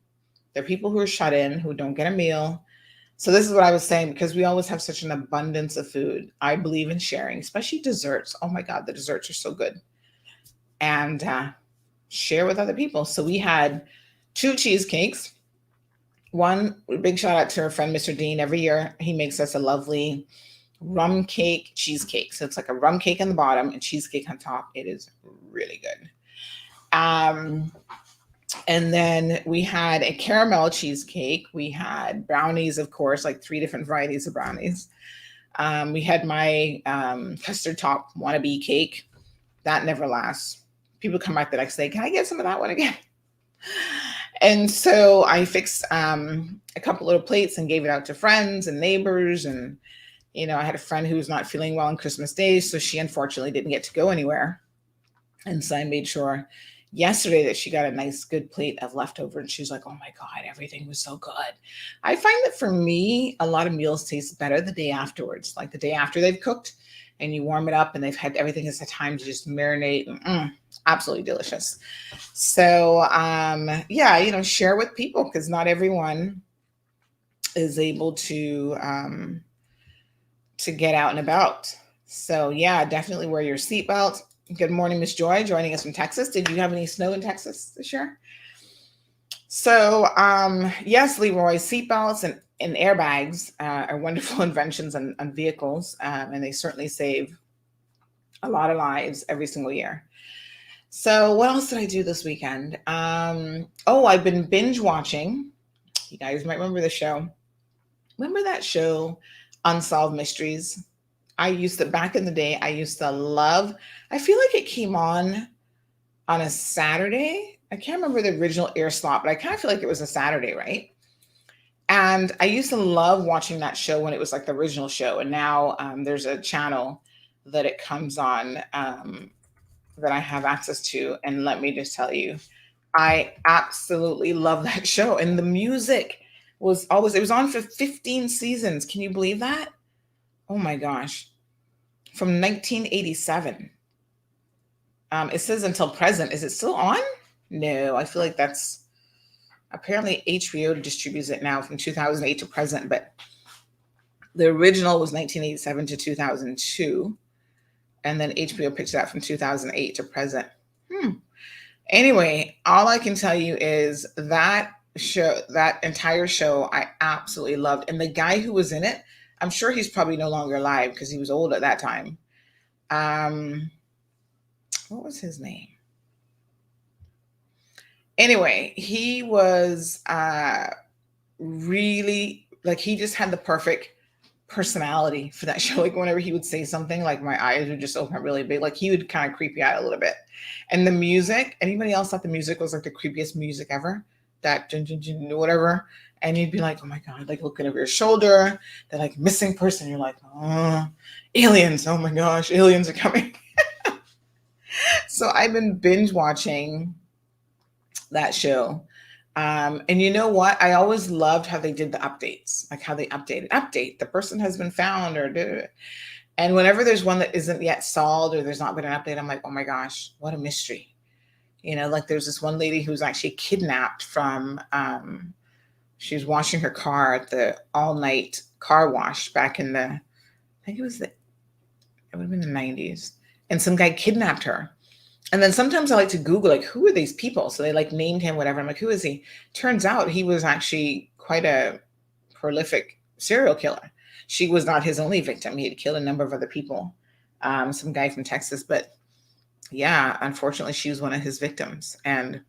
There are people who are shut in, who don't get a meal. So this is what I was saying, because we always have such an abundance of food. I believe in sharing, especially desserts. Oh my God, the desserts are so good. And share with other people. So we had 2 cheesecakes. One, big shout out to our friend, Mr. Dean. Every year he makes us a lovely rum cake cheesecake. So it's like a rum cake on the bottom and cheesecake on top. It is really good. And then we had a caramel cheesecake. We had brownies, of course, like 3 different varieties of brownies. We had my custard top wannabe cake. That never lasts. People come back the next day, can I get some of that one again? And so I fixed a couple little plates and gave it out to friends and neighbors. And, I had a friend who was not feeling well on Christmas Day, so she unfortunately didn't get to go anywhere. And so I made sure yesterday that she got a nice, good plate of leftover. And she was like, oh my God, everything was so good. I find that for me, a lot of meals taste better the day afterwards, like the day after they've cooked and you warm it up and they've had everything has had time to just marinate. Absolutely delicious. So, share with people, because not everyone is able to get out and about. So yeah, definitely wear your seatbelt. Good morning, Miss Joy, joining us from Texas. Did you have any snow in Texas this year? So yes, Leroy, seatbelts and airbags are wonderful inventions on vehicles, and they certainly save a lot of lives every single year. So what else did I do this weekend? I've been binge watching. You guys might remember the show. Remember that show, Unsolved Mysteries? Back in the day, I used to love, I feel like it came on a Saturday. I can't remember the original air slot, but I kind of feel like it was a Saturday, right? And I used to love watching that show when it was like the original show. And now there's a channel that it comes on that I have access to. And let me just tell you, I absolutely love that show. And the music was always, it was on for 15 seasons. Can you believe that? Oh my gosh. From 1987. It says until present. Is it still on? No, I feel like that's, apparently HBO distributes it now from 2008 to present, but the original was 1987 to 2002. And then HBO picked it up from 2008 to present. Anyway, all I can tell you is that show, that entire show, I absolutely loved. And the guy who was in it, I'm sure he's probably no longer alive because he was old at that time. What was his name? Anyway, he was really, like, he just had the perfect personality for that show. Like whenever he would say something, like my eyes would just open up really big. Like he would kind of creep you out a little bit. And the music, anybody else thought the music was like the creepiest music ever? That whatever. And you'd be like, oh my God, like looking over your shoulder, that like missing person. You're like, oh, aliens. Oh my gosh, aliens are coming. So I've been binge watching that show. And you know what? I always loved how they did the updates, like how they update, the person has been found and whenever there's one that isn't yet solved or there's not been an update, I'm like, oh my gosh, what a mystery. Like there's this one lady who's actually kidnapped from, she was washing her car at the all night car wash back in it would have been the 90s. And some guy kidnapped her. And then sometimes I like to Google, like, who are these people? So they like named him, whatever. I'm like, who is he? Turns out he was actually quite a prolific serial killer. She was not his only victim. He had killed a number of other people. Some guy from Texas. But yeah, unfortunately, she was one of his victims. And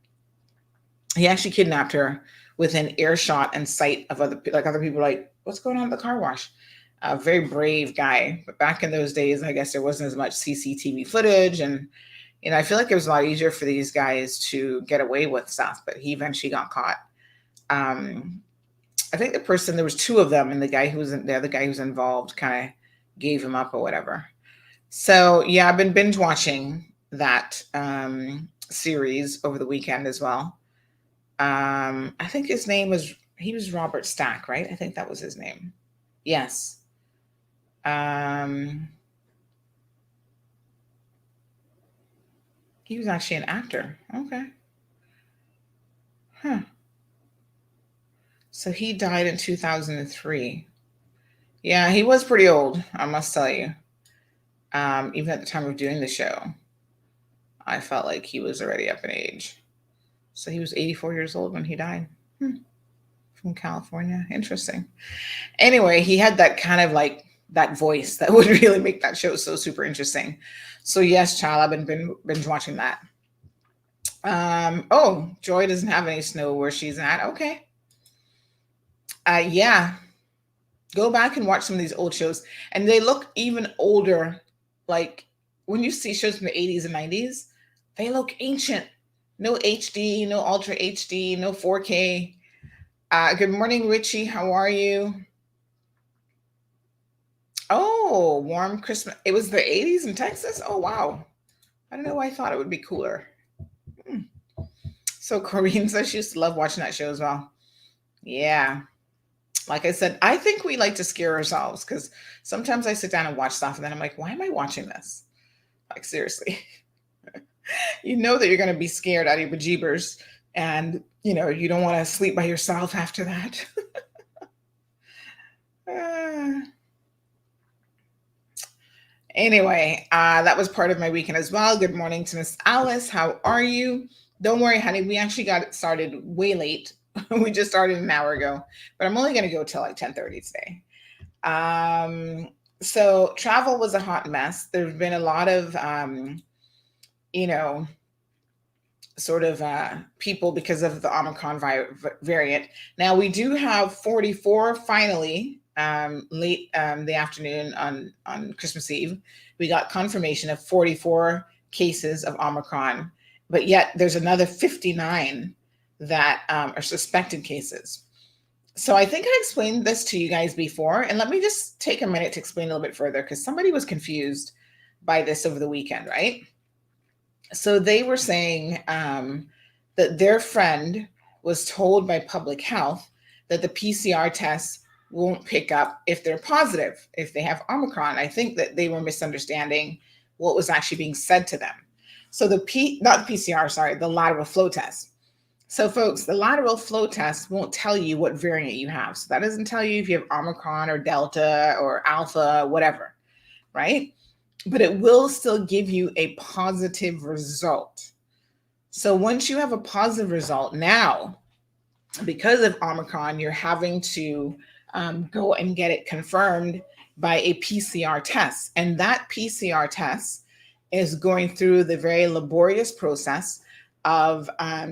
he actually kidnapped her within earshot and sight of other people, like, what's going on at the car wash? A very brave guy. But back in those days, I guess there wasn't as much CCTV footage. And I feel like it was a lot easier for these guys to get away with stuff, but he eventually got caught. I think there was two of them, and the other guy who's involved kind of gave him up or whatever. So yeah, I've been binge watching that series over the weekend as well. I think he was Robert Stack, right? I think that was his name. Yes. He was actually an actor. Okay. Huh. So he died in 2003. Yeah, he was pretty old, I must tell you. Even at the time of doing the show, I felt like he was already up in age. So he was 84 years old when he died. From California. Interesting. Anyway, he had that kind of like that voice that would really make that show so super interesting. So yes, child, I've been binge watching that. Oh, Joy doesn't have any snow where she's at. Okay. Yeah. Go back and watch some of these old shows, and they look even older. Like when you see shows from the 80s and 90s, they look ancient. No HD, no Ultra HD, no 4K. Good morning, Richie. How are you? Oh, warm Christmas. It was the 80s in Texas? Oh, wow. I don't know why I thought it would be cooler. So Corinne says she used to love watching that show as well. Yeah. Like I said, I think we like to scare ourselves because sometimes I sit down and watch stuff and then I'm like, why am I watching this? Like, seriously. You know that you're going to be scared out of your bejeebers, and you don't want to sleep by yourself after that. Anyway, that was part of my weekend as well. Good morning to Miss Alice. How are you? Don't worry, honey. We actually got it started way late. We just started an hour ago, but I'm only going to go till like 10:30 today. So travel was a hot mess. There's been a lot of, people because of the Omicron variant. Now we do have 44 finally late the afternoon on Christmas Eve. We got confirmation of 44 cases of Omicron, but yet there's another 59 that are suspected cases. So I think I explained this to you guys before, and let me just take a minute to explain a little bit further because somebody was confused by this over the weekend, right? So they were saying that their friend was told by public health that the PCR tests won't pick up if they're positive, if they have Omicron. I think that they were misunderstanding what was actually being said to them. So not the PCR, sorry, the lateral flow test. So folks, the lateral flow test won't tell you what variant you have. So that doesn't tell you if you have Omicron or Delta or Alpha, whatever, right? But it will still give you a positive result. So once you have a positive result, now, because of Omicron, you're having to go and get it confirmed by a PCR test. And that PCR test is going through the very laborious process of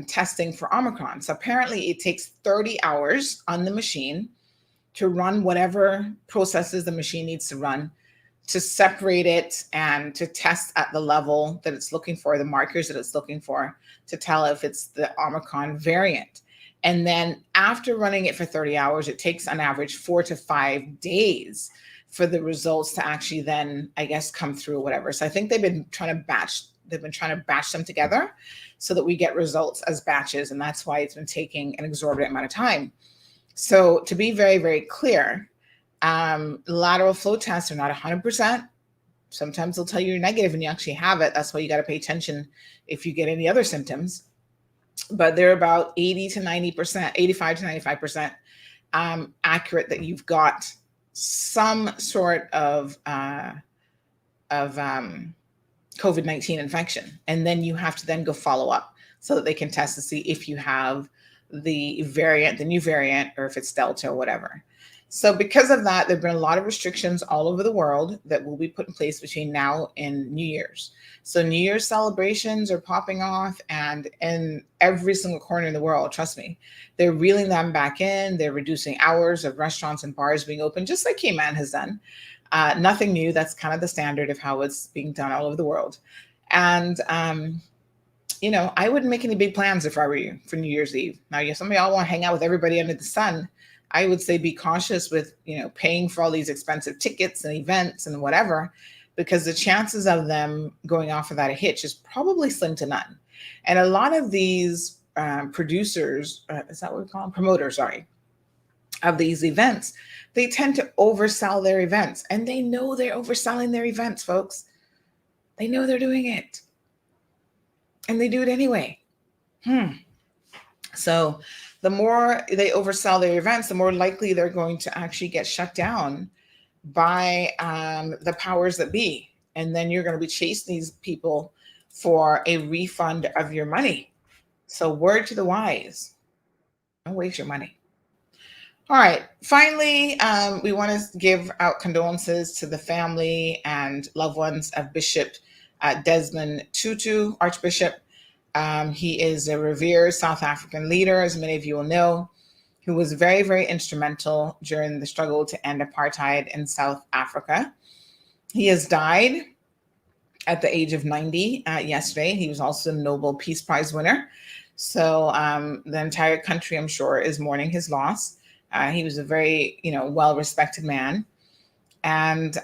testing for Omicron. So apparently it takes 30 hours on the machine to run whatever processes the machine needs to run to separate it and to test at the level that it's looking for, the markers that it's looking for, to tell if it's the Omicron variant. And then after running it for 30 hours, it takes on average 4 to 5 days for the results to actually then, I guess, come through or whatever. So I think they've been trying to batch them together so that we get results as batches. And that's why it's been taking an exorbitant amount of time. So to be very, very clear, lateral flow tests are not 100%. Sometimes they'll tell you you're negative and you actually have it. That's why you got to pay attention if you get any other symptoms. But they're about 80 to 90%, 85 to 95% accurate that you've got some sort of COVID-19 infection. And then you have to then go follow up so that they can test to see if you have the variant, the new variant, or if it's Delta or whatever. So because of that, there have been a lot of restrictions all over the world that will be put in place between now and New Year's. So New Year's celebrations are popping off, and in every single corner in the world, trust me, they're reeling them back in. They're reducing hours of restaurants and bars being open, just like Cayman has done. Nothing new. That's kind of the standard of how it's being done all over the world. And, I wouldn't make any big plans if I were you for New Year's Eve. Now, some of y'all want to hang out with everybody under the sun. I would say be cautious with, paying for all these expensive tickets and events and whatever, because the chances of them going off without a hitch is probably slim to none. And a lot of these producers, is that what we call them? Promoters, sorry, of these events, they tend to oversell their events, and they know they're overselling their events, folks. They know they're doing it, and they do it anyway. So the more they oversell their events, the more likely they're going to actually get shut down by the powers that be. And then you're going to be chasing these people for a refund of your money. So word to the wise, don't waste your money. All right. Finally, we want to give out condolences to the family and loved ones of Bishop Desmond Tutu, Archbishop. He is a revered South African leader, as many of you will know, who was very, very instrumental during the struggle to end apartheid in South Africa. He has died at the age of 90 yesterday. He was also a Nobel Peace Prize winner. So the entire country, I'm sure, is mourning his loss. He was a very, well-respected man. And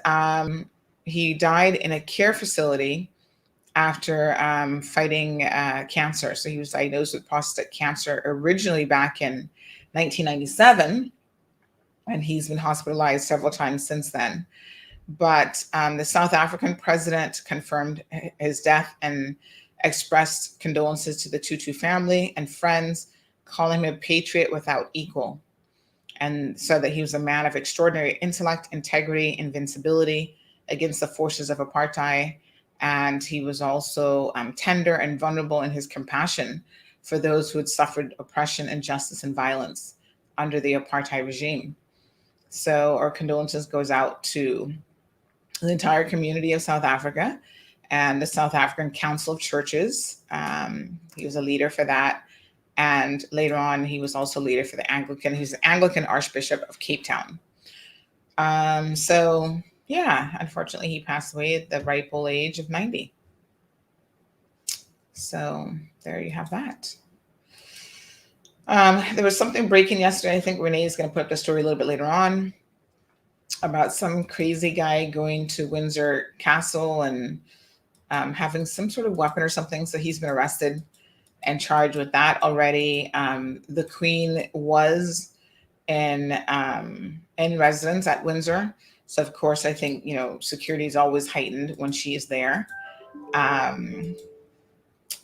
he died in a care facility after fighting cancer. So he was diagnosed with prostate cancer originally back in 1997, and he's been hospitalized several times since then. But the South African president confirmed his death and expressed condolences to the Tutu family and friends, calling him a patriot without equal, and said that he was a man of extraordinary intellect, integrity, invincibility against the forces of apartheid. And he was also tender and vulnerable in his compassion for those who had suffered oppression, injustice, and violence under the apartheid regime. So our condolences goes out to the entire community of South Africa and the South African Council of Churches. He was a leader for that. And later on, he was also leader for the Anglican. He's the Anglican Archbishop of Cape Town. So yeah, unfortunately, he passed away at the ripe old age of 90. So there you have that. There was something breaking yesterday. I think Renee is going to put up the story a little bit later on about some crazy guy going to Windsor Castle and having some sort of weapon or something. So he's been arrested and charged with that already. The Queen was in residence at Windsor. So of course, I think, security is always heightened when she is there.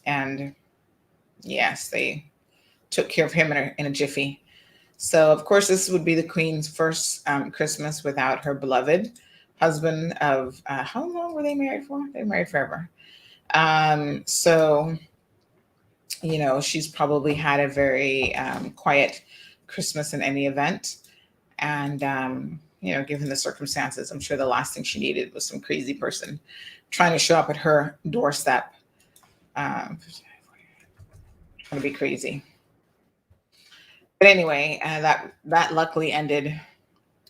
And yes, they took care of him in a jiffy. So of course, this would be the Queen's first Christmas without her beloved husband of, how long were they married for? They were married forever. So, she's probably had a very quiet Christmas in any event. And, given the circumstances, I'm sure the last thing she needed was some crazy person trying to show up at her doorstep. Trying to be crazy. But anyway, that luckily ended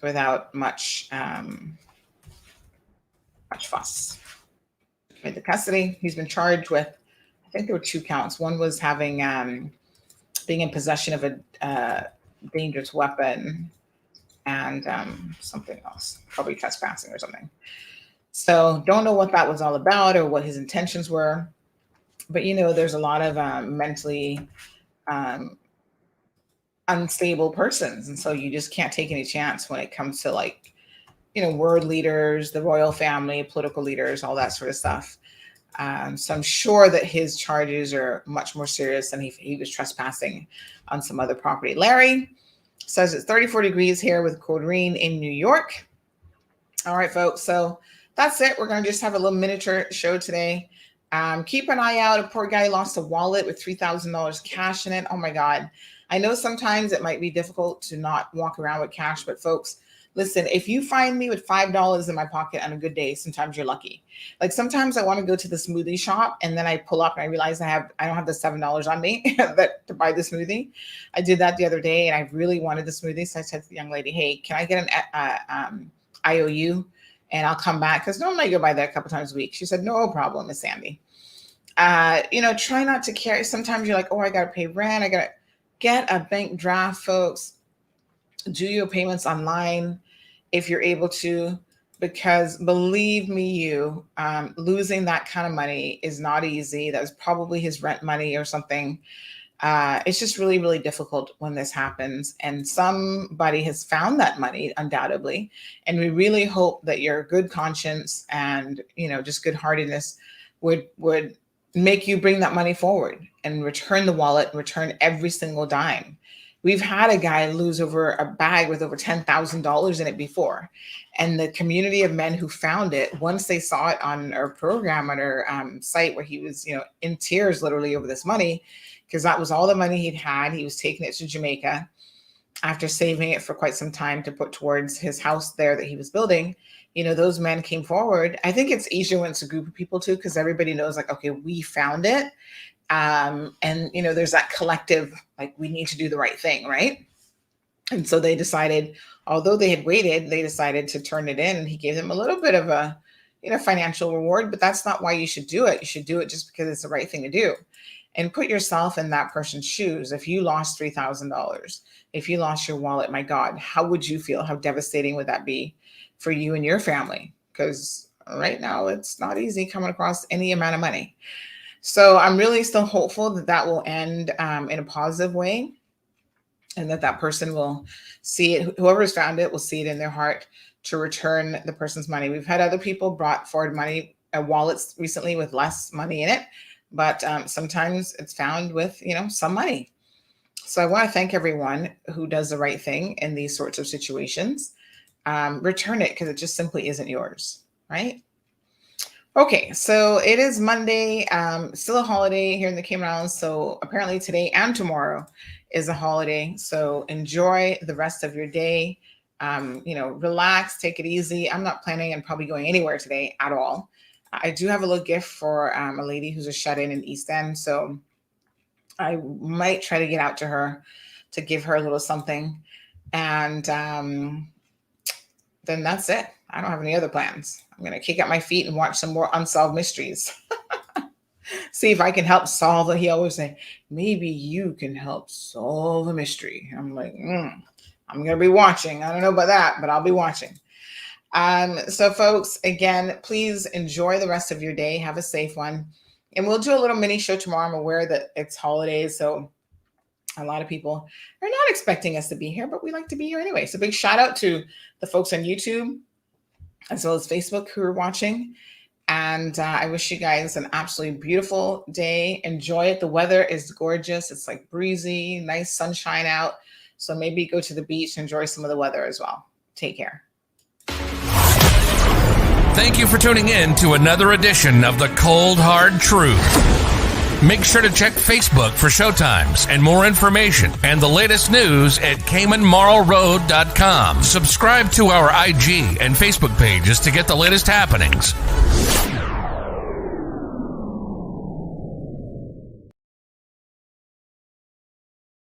without much fuss. Into custody. He's been charged with, I think there were 2 counts. One was having being in possession of a dangerous weapon, and something else, probably trespassing or something. So don't know what that was all about or what his intentions were. But, there's a lot of mentally unstable persons. And so you just can't take any chance when it comes to world leaders, the royal family, political leaders, all that sort of stuff. So I'm sure that his charges are much more serious than he was trespassing on some other property. Larry says it's 34 degrees here with Corinne in New York. All right, folks. So that's it. We're going to just have a little miniature show today. Keep an eye out. A poor guy lost a wallet with $3,000 cash in it. Oh my God. I know sometimes it might be difficult to not walk around with cash, but folks, listen, if you find me with $5 in my pocket on a good day, sometimes you're lucky. Like sometimes I want to go to the smoothie shop and then I pull up and I realize I don't have the $7 on me to buy the smoothie. I did that the other day and I really wanted the smoothie. So I said to the young lady, hey, can I get an IOU and I'll come back? Because normally I go by there a couple times a week. She said, no problem, Miss Sandy. Try not to carry. Sometimes you're like, oh, I got to pay rent. I got to get a bank draft, folks. Do your payments online if you're able to, because believe me, losing that kind of money is not easy. That was probably his rent money or something. It's just really, really difficult when this happens. And somebody has found that money, undoubtedly. And we really hope that your good conscience and, just good heartedness would make you bring that money forward and return the wallet, return every single dime. We've had a guy lose over a bag with over $10,000 in it before. And the community of men who found it, once they saw it on our program, on our site, where he was, in tears literally over this money, because that was all the money he'd had. He was taking it to Jamaica after saving it for quite some time to put towards his house there that he was building. Those men came forward. I think it's easier when it's a group of people too, because everybody knows, like, okay, we found it. And there's that collective, like, we need to do the right thing, right? And so they decided, although they had waited, they decided to turn it in, and he gave them a little bit of a financial reward. But that's not why you should do it. You should do it just because it's the right thing to do. And put yourself in that person's shoes. If you lost $3,000, if you lost your wallet, my God, how would you feel? How devastating would that be for you and your family? Because right now it's not easy coming across any amount of money. So I'm really still hopeful that that will end in a positive way, and that person will see it. Whoever's found it will see it in their heart to return the person's money. We've had other people brought forward money, wallets recently with less money in it, but sometimes it's found with, some money. So I want to thank everyone who does the right thing in these sorts of situations. Return it, because it just simply isn't yours, right? Okay, so it is Monday, still a holiday here in the Cayman Islands. So apparently today and tomorrow is a holiday. So enjoy the rest of your day. Relax, take it easy. I'm not planning on probably going anywhere today at all. I do have a little gift for a lady who's a shut-in East End. So I might try to get out to her to give her a little something. And then that's it. I don't have any other plans. I'm going to kick up my feet and watch some more Unsolved Mysteries. See if I can help solve it. He always say, maybe you can help solve a mystery. I'm like, I'm going to be watching. I don't know about that, but I'll be watching. So folks, again, please enjoy the rest of your day. Have a safe one. And we'll do a little mini show tomorrow. I'm aware that it's holidays, so a lot of people are not expecting us to be here, but we like to be here anyway. So big shout out to the folks on YouTube as well as Facebook who are watching. And I wish you guys an absolutely beautiful day. Enjoy it. The weather is gorgeous. It's like breezy, nice sunshine out. So maybe go to the beach and enjoy some of the weather as well. Take care. Thank you for tuning in to another edition of The Cold Hard Truth. Make sure to check Facebook for showtimes and more information and the latest news at CaymanMarlRoad.com. Subscribe to our IG and Facebook pages to get the latest happenings.